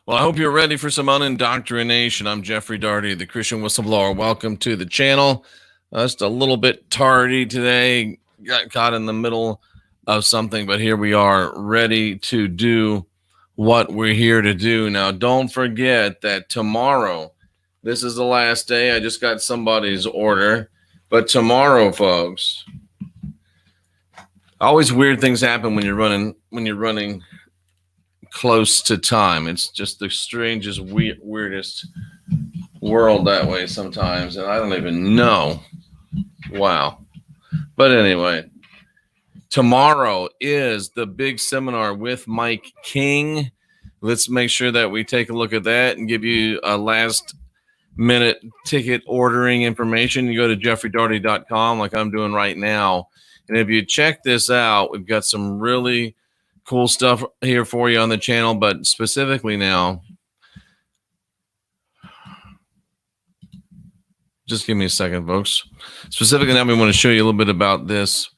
Well, I hope you're ready for some unindoctrination. I'm Jeffrey Daugherty, the Christian Whistleblower. Welcome to the channel. Just a little bit tardy today. Got caught in the middle of something, but here we are ready to do what we're here to do. Now, don't forget that tomorrow, this is the last day. I just got somebody's order, but tomorrow, folks, always weird things happen when you're running close to time. It's just the strangest, weirdest world that way sometimes, and I don't even know. Wow. But anyway, tomorrow is the big seminar with Mike King. Let's make sure that we take a look at that and give you a last minute ticket ordering information. You go to jeffreydaugherty.com like I'm doing right now, and if you check this out, we've got some really cool stuff here for you on the channel, but specifically now, just give me a second, folks. Specifically now, we want to show you a little bit about this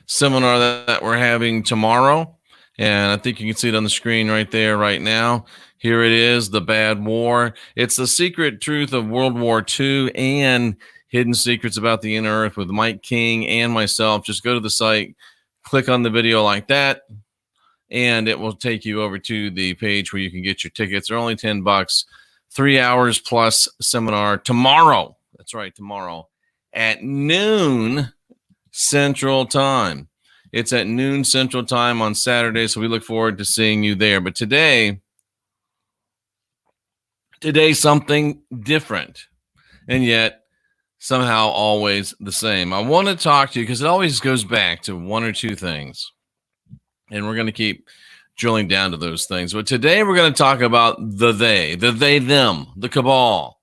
seminar that we're having tomorrow. And I think you can see it on the screen right there, right now. Here it is, The Bad War. It's the secret truth of World War II and hidden secrets about the inner earth with Mike King and myself. Just go to the site, click on the video like that, and it will take you over to the page where you can get your tickets. They're only $10, 3 hours plus seminar tomorrow. That's right, tomorrow at noon Central Time. It's at noon Central Time on Saturday, so we look forward to seeing you there. But today something different, and yet somehow always the same. I want to talk to you because it always goes back to one or two things, and we're going to keep drilling down to those things. But today we're going to talk about the they, them, the cabal,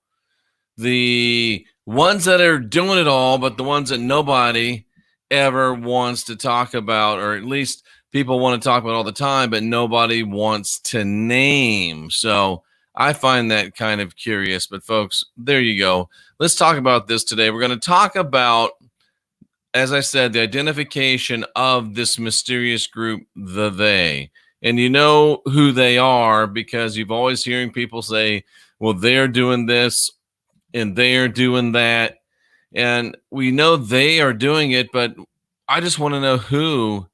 the ones that are doing it all, but the ones that nobody ever wants to talk about, or at least people want to talk about all the time, but nobody wants to name. So I find that kind of curious, but folks, there you go. Let's talk about this today. We're going to talk about, as I said, the identification of this mysterious group, the they. And you know who they are because you've always hearing people say, well, they're doing this and they're doing that. And we know they are doing it, but I just want to know who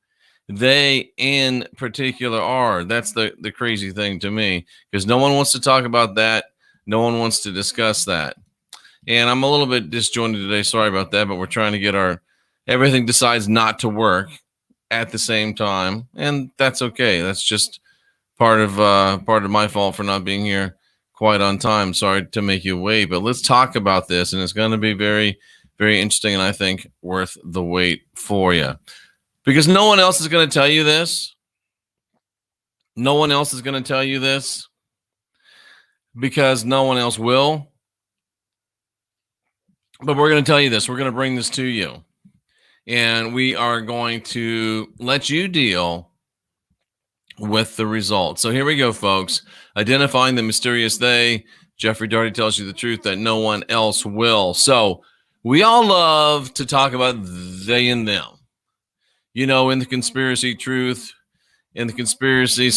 they in particular are. That's the crazy thing to me, because no one wants to talk about that. No one wants to discuss that. And I'm a little bit disjointed today. Sorry about that, but we're trying to get our everything decides not to work at the same time, and that's okay. That's just part of my fault for not being here quite on time. Sorry to make you wait, but let's talk about this, and it's going to be very, very interesting, and I think worth the wait for you, because no one else is going to tell you this. No one else is going to tell you this because no one else will. But we're going to tell you this. We're going to bring this to you, and we are going to let you deal with the results. So here we go, folks. Identifying the mysterious they. Jeffrey Daugherty tells you the truth that no one else will. So we all love to talk about they and them. You know, in the conspiracy truth, in the conspiracy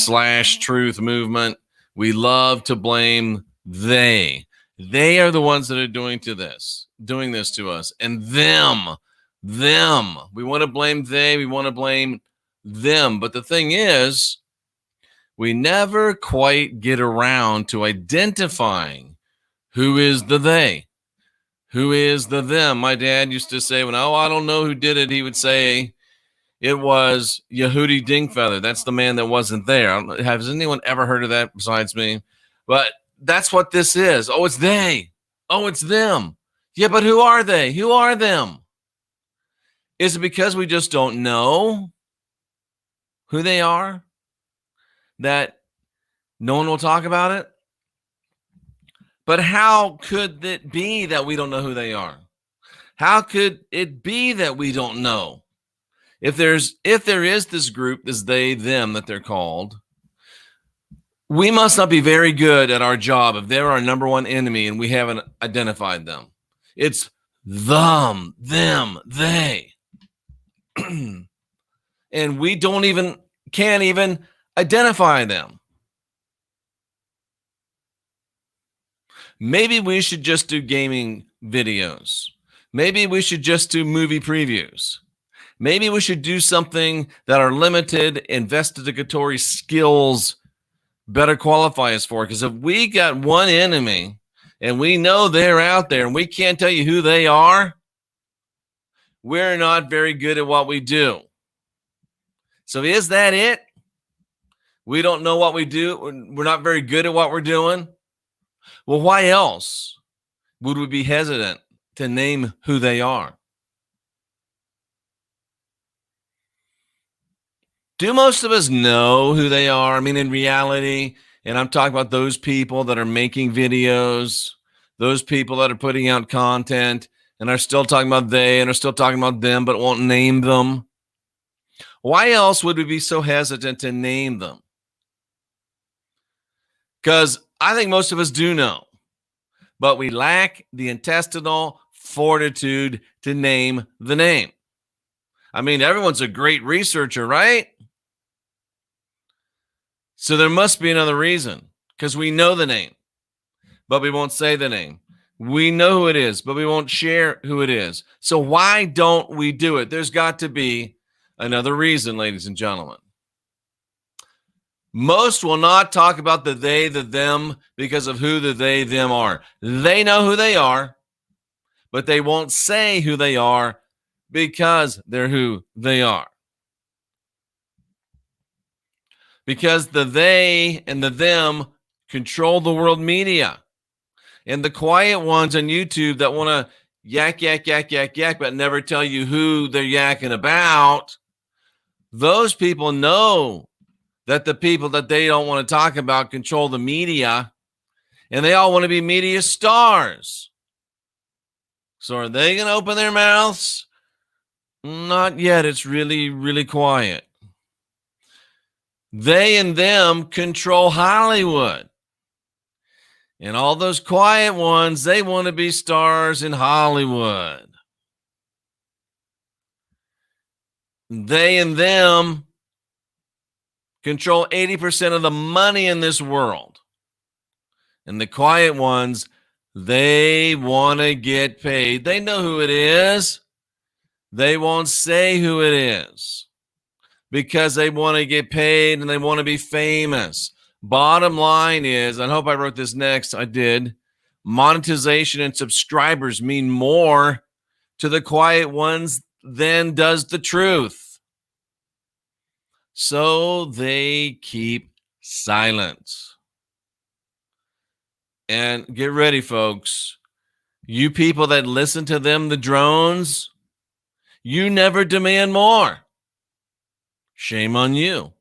/ truth movement, we love to blame they. They are the ones that are doing this to us, and them. We want to blame they, we want to blame them. But the thing is, we never quite get around to identifying who is the they, who is the them. My dad used to say, I don't know who did it, he would say it was Yehudi Dingfeather. That's the man that wasn't there. Has anyone ever heard of that besides me? But that's what this is. Oh, it's they. Oh, it's them. Yeah, but who are they? Who are them? Is it because we just don't know who they are that no one will talk about it? But how could it be that we don't know who they are? How could it be that we don't know? If there is this group, this they, them that they're called, we must not be very good at our job if they're our number one enemy and we haven't identified them. It's them, they. And we don't even can't even identify them. Maybe we should just do gaming videos. Maybe we should just do movie previews. Maybe we should do something that our limited investigatory skills better qualify us for. Because if we got one enemy and we know they're out there and we can't tell you who they are, we're not very good at what we do. So is that it? We don't know what we do. We're not very good at what we're doing. Well, why else would we be hesitant to name who they are? Do most of us know who they are? I mean, in reality, and I'm talking about those people that are making videos, those people that are putting out content and are still talking about they and are still talking about them, but won't name them. Why else would we be so hesitant to name them? Because I think most of us do know, but we lack the intestinal fortitude to name the name. I mean, everyone's a great researcher, right? So there must be another reason, because we know the name, but we won't say the name. We know who it is, but we won't share who it is. So why don't we do it? There's got to be another reason, ladies and gentlemen. Most will not talk about the they, the them, because of who the they, them are. They know who they are, but they won't say who they are because they're who they are. Because the they and the them control the world media. And the quiet ones on YouTube that want to yak, but never tell you who they're yakking about, those people know that the people that they don't want to talk about control the media, and they all want to be media stars. So are they going to open their mouths? Not yet. It's really, really quiet. They and them control Hollywood. And all those quiet ones, they want to be stars in Hollywood. They and them control 80% of the money in this world. And the quiet ones, they want to get paid. They know who it is. They won't say who it is because they want to get paid and they want to be famous. Bottom line is, I hope I wrote this next. I did. Monetization and subscribers mean more to the quiet ones than does the truth. So they keep silent. And get ready, folks. You people that listen to them, the drones, you never demand more. Shame on you.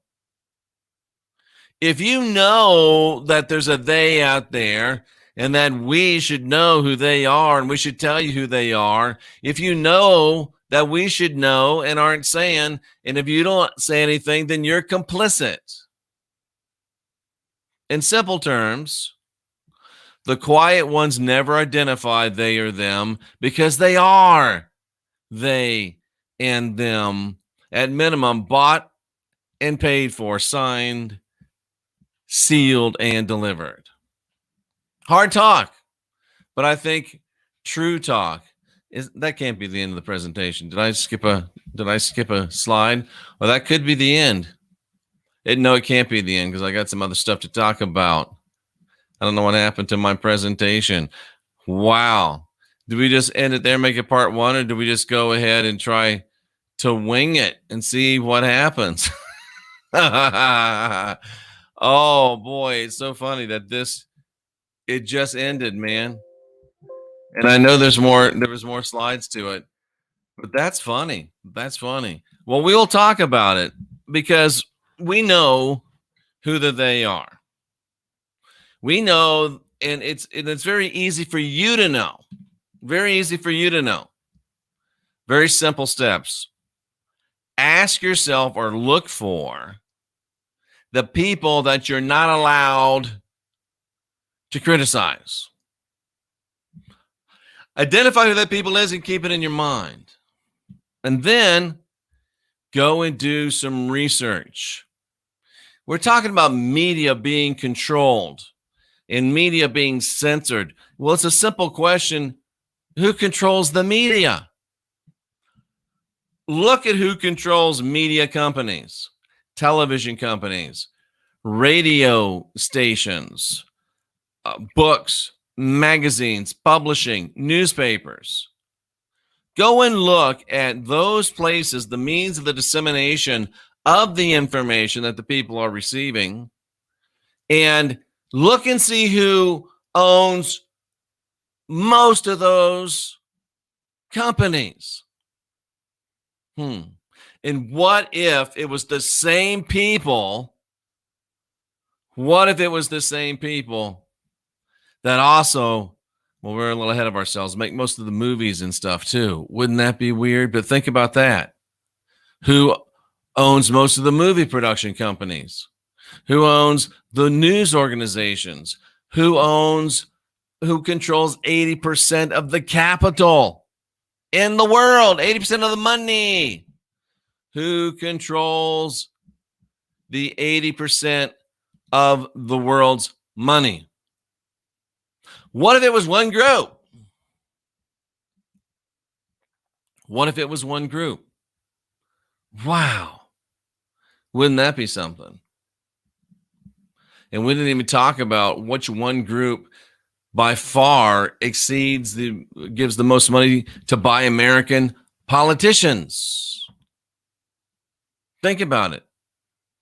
If you know that there's a they out there and that we should know who they are and we should tell you who they are, if you know that we should know and aren't saying, and if you don't say anything, then you're complicit. In simple terms, the quiet ones never identify they or them because they are they and them, at minimum, bought and paid for, signed, sealed, and delivered. Hard talk, but I think true talk is that can't be the end of the presentation. Did I skip a slide? Well, that could be the end. No, it can't be the end because I got some other stuff to talk about. I don't know what happened to my presentation. Wow. Do we just end it there, make it part one, or do we just go ahead and try to wing it and see what happens? Oh boy, it's so funny that it just ended, man. And I know there was more slides to it, but that's funny. That's funny. Well, we will talk about it because we know who they are. We know, and it's very easy for you to know. Very easy for you to know. Very simple steps. Ask yourself or look for the people that you're not allowed to criticize. Identify who that people is and keep it in your mind. And then go and do some research. We're talking about media being controlled and media being censored. Well, it's a simple question. Who controls the media? Look at who controls media companies, television companies, radio stations, books, magazines, publishing, newspapers. Go and look at those places, the means of the dissemination of the information that the people are receiving, and look and see who owns most of those companies. And what if it was the same people? What if it was the same people that also, well, we're a little ahead of ourselves, make most of the movies and stuff too? Wouldn't that be weird? But think about that. Who owns most of the movie production companies? Who owns the news organizations? Who controls 80% of the capital in the world? 80% of the money. Who controls the 80% of the world's money? What if it was one group? What if it was one group? Wow. Wouldn't that be something? And we didn't even talk about which one group by far gives the most money to buy American politicians. Think about it.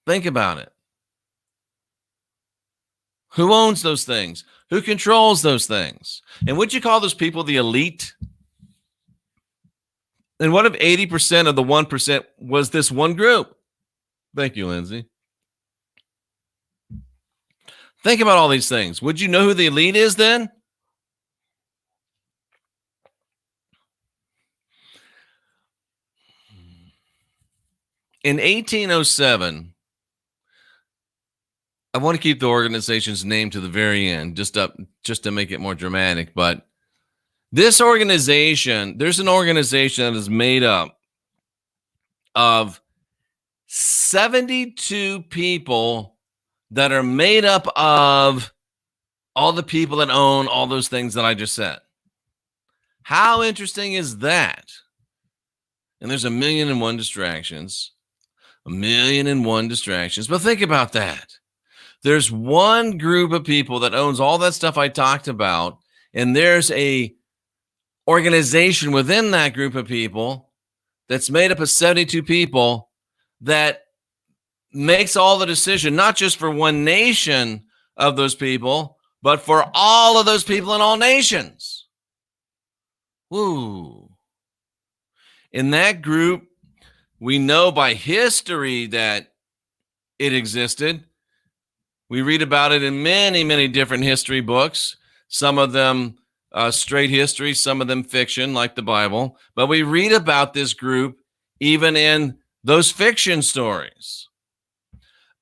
Think about it. Who owns those things? Who controls those things? And would you call those people the elite? And what if 80% of the 1% was this one group? Thank you, Lindsay. Think about all these things. Would you know who the elite is then? In 1807, I want to keep the organization's name to the very end, just to make it more dramatic. But this organization, there's an organization that is made up of 72 people that are made up of all the people that own all those things that I just said. How interesting is that? And there's 1,000,001 distractions. 1,000,001 distractions. But think about that. There's one group of people that owns all that stuff I talked about, and there's a organization within that group of people that's made up of 72 people that makes all the decision, not just for one nation of those people, but for all of those people in all nations. Woo. In that group, we know by history that it existed. We read about it in many, many different history books, some of them straight history, some of them fiction, like the Bible. But we read about this group even in those fiction stories.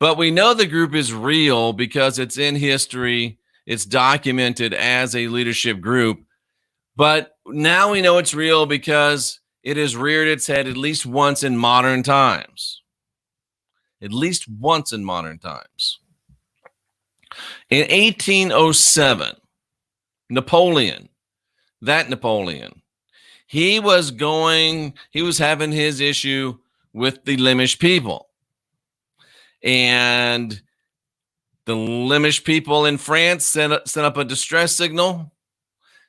But we know the group is real because it's in history. It's documented as a leadership group. But now we know it's real because it has reared its head at least once in modern times. At least once in modern times. In 1807, Napoleon, he was having his issue with the LEMISH people. And the LEMISH people in France sent up a distress signal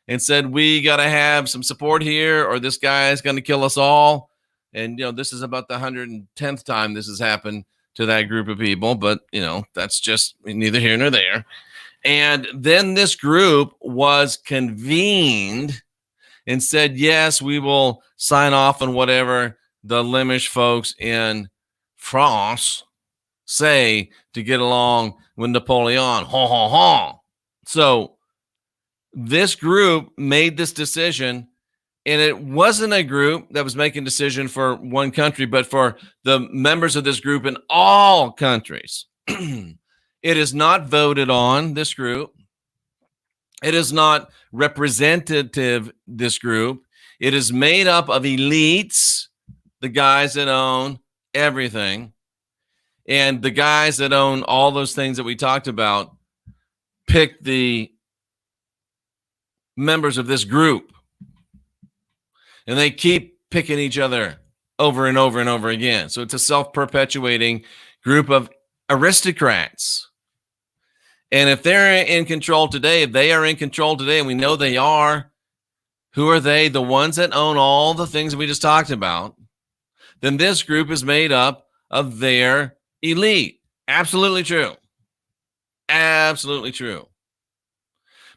and said, we got to have some support here or this guy is going to kill us all. And, this is about the 110th time this has happened to that group of people. But, that's just neither here nor there. And then this group was convened and said, yes, we will sign off on whatever the LEMISH folks in France say to get along with Napoleon. Ha, ha, ha. So this group made this decision, and it wasn't a group that was making a decision for one country, but for the members of this group in all countries. It is not voted on, this group. It is not representative, this group. It is made up of elites, the guys that own everything. And the guys that own all those things that we talked about pick the members of this group. And they keep picking each other over and over and over again. So it's a self-perpetuating group of aristocrats. And if they're in control today, if they are in control today, and we know they are, who are they? The ones that own all the things that we just talked about. Then this group is made up of their elite. Absolutely true. Absolutely true.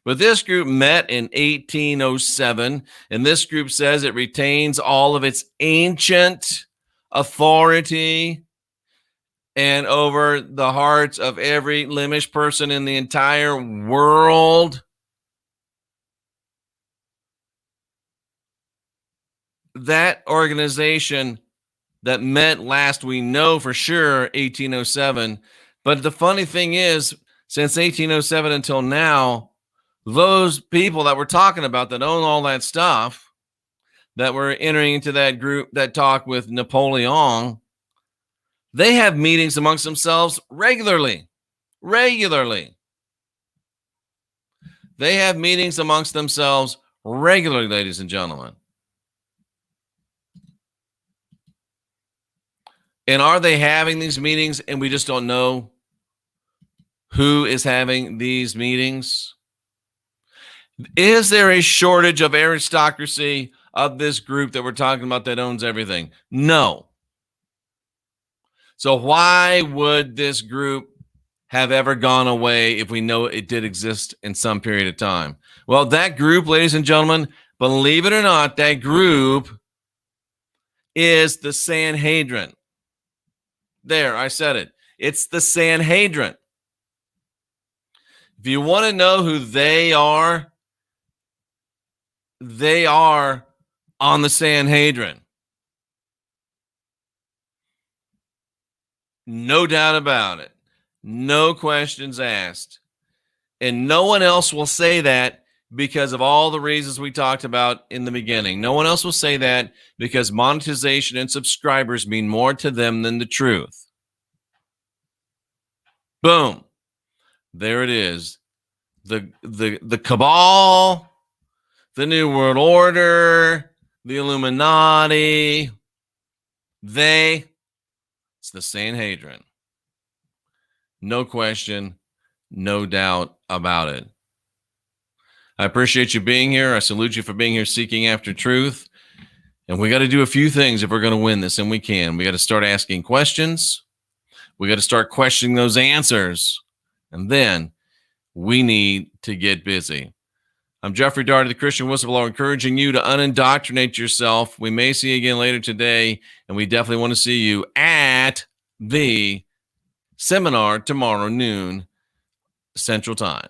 But this group met in 1807, and this group says it retains all of its ancient authority and over the hearts of every LEMISH person in the entire world. That organization that met last, we know for sure, 1807. But the funny thing is, since 1807 until now, those people that we're talking about that own all that stuff, that were entering into that group that talk with Napoleon, they have meetings amongst themselves regularly. Regularly. They have meetings amongst themselves regularly, ladies and gentlemen. And are they having these meetings and we just don't know who is having these meetings? Is there a shortage of aristocracy of this group that we're talking about that owns everything? No. So why would this group have ever gone away if we know it did exist in some period of time? Well, that group, ladies and gentlemen, believe it or not, that group is the Sanhedrin. There, I said it. It's the Sanhedrin. If you want to know who they are on the Sanhedrin. No doubt about it. No questions asked. And no one else will say that because of all the reasons we talked about in the beginning. No one else will say that because monetization and subscribers mean more to them than the truth. Boom. There it is. The Cabal, the New World Order, the Illuminati, it's the Sanhedrin. No question, no doubt about it. I appreciate you being here. I salute you for being here, seeking after truth. And we got to do a few things if we're going to win this, and we can. We got to start asking questions. We got to start questioning those answers. And then we need to get busy. I'm Jeffrey Daugherty, the Christian Whistleblower, encouraging you to unindoctrinate yourself. We may see you again later today, and we definitely want to see you at the seminar tomorrow noon Central Time.